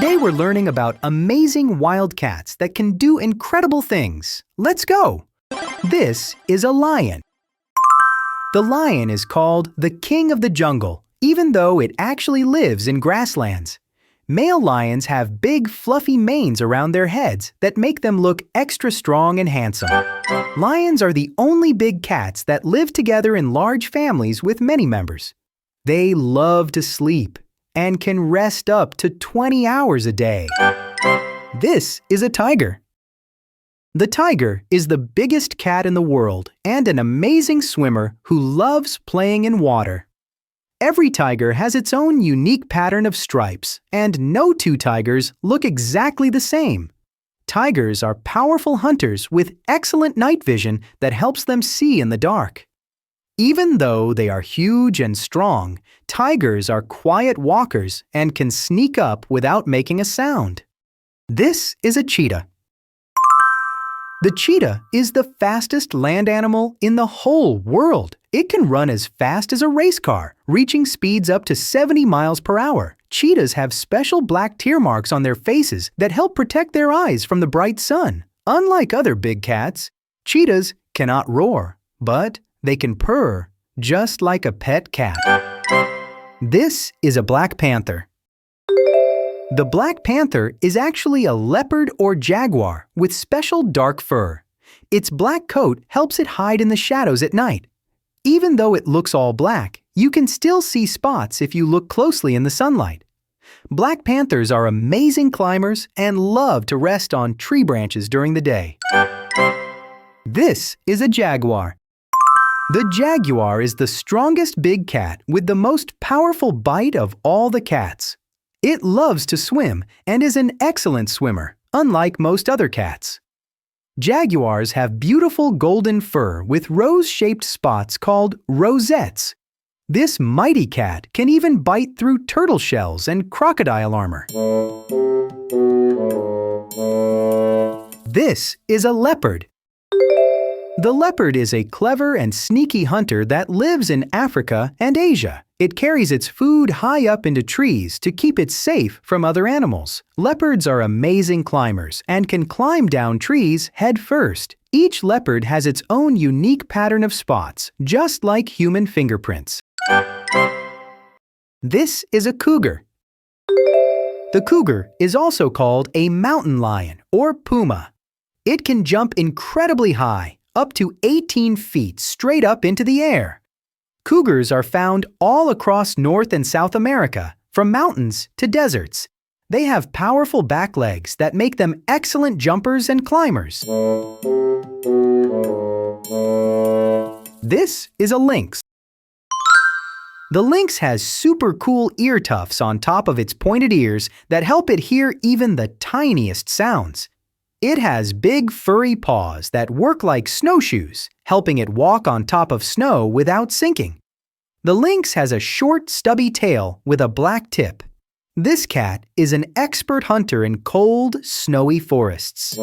Today we're learning about amazing wild cats that can do incredible things. Let's go! This is a lion. The lion is called the king of the jungle, even though it actually lives in grasslands. Male lions have big, fluffy manes around their heads that make them look extra strong and handsome. Lions are the only big cats that live together in large families with many members. They love to sleep and can rest up to 20 hours a day. This is a tiger. The tiger is the biggest cat in the world and an amazing swimmer who loves playing in water. Every tiger has its own unique pattern of stripes, and no two tigers look exactly the same. Tigers are powerful hunters with excellent night vision that helps them see in the dark. Even though they are huge and strong, tigers are quiet walkers and can sneak up without making a sound. This is a cheetah. The cheetah is the fastest land animal in the whole world. It can run as fast as a race car, reaching speeds up to 70 miles per hour. Cheetahs have special black tear marks on their faces that help protect their eyes from the bright sun. Unlike other big cats, cheetahs cannot roar, but they can purr, just like a pet cat. This is a black panther. The black panther is actually a leopard or jaguar with special dark fur. Its black coat helps it hide in the shadows at night. Even though it looks all black, you can still see spots if you look closely in the sunlight. Black panthers are amazing climbers and love to rest on tree branches during the day. This is a jaguar. The jaguar is the strongest big cat with the most powerful bite of all the cats. It loves to swim and is an excellent swimmer, unlike most other cats. Jaguars have beautiful golden fur with rose-shaped spots called rosettes. This mighty cat can even bite through turtle shells and crocodile armor. This is a leopard. The leopard is a clever and sneaky hunter that lives in Africa and Asia. It carries its food high up into trees to keep it safe from other animals. Leopards are amazing climbers and can climb down trees head first. Each leopard has its own unique pattern of spots, just like human fingerprints. This is a cougar. The cougar is also called a mountain lion or puma. It can jump incredibly high, up to 18 feet straight up into the air. Cougars are found all across North and South America, from mountains to deserts. They have powerful back legs that make them excellent jumpers and climbers. This is a lynx. The lynx has super cool ear tufts on top of its pointed ears that help it hear even the tiniest sounds. It has big furry paws that work like snowshoes, helping it walk on top of snow without sinking. The lynx has a short, stubby tail with a black tip. This cat is an expert hunter in cold, snowy forests.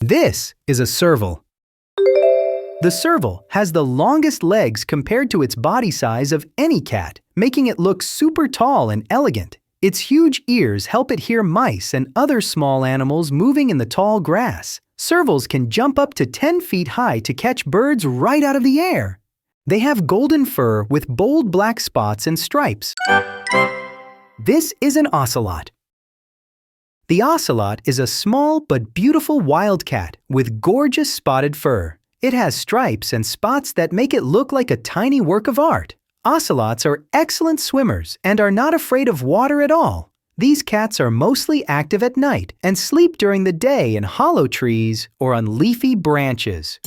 This is a serval. The serval has the longest legs compared to its body size of any cat, making it look super tall and elegant. Its huge ears help it hear mice and other small animals moving in the tall grass. Servals can jump up to 10 feet high to catch birds right out of the air. They have golden fur with bold black spots and stripes. This is an ocelot. The ocelot is a small but beautiful wildcat with gorgeous spotted fur. It has stripes and spots that make it look like a tiny work of art. Ocelots are excellent swimmers and are not afraid of water at all. These cats are mostly active at night and sleep during the day in hollow trees or on leafy branches.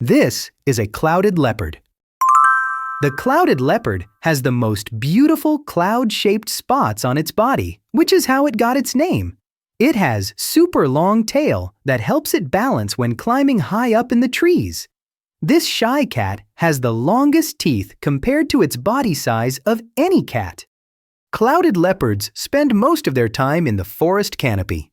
This is a clouded leopard. The clouded leopard has the most beautiful cloud-shaped spots on its body, which is how it got its name. It has super long tail that helps it balance when climbing high up in the trees. This shy cat has the longest teeth compared to its body size of any cat. Clouded leopards spend most of their time in the forest canopy.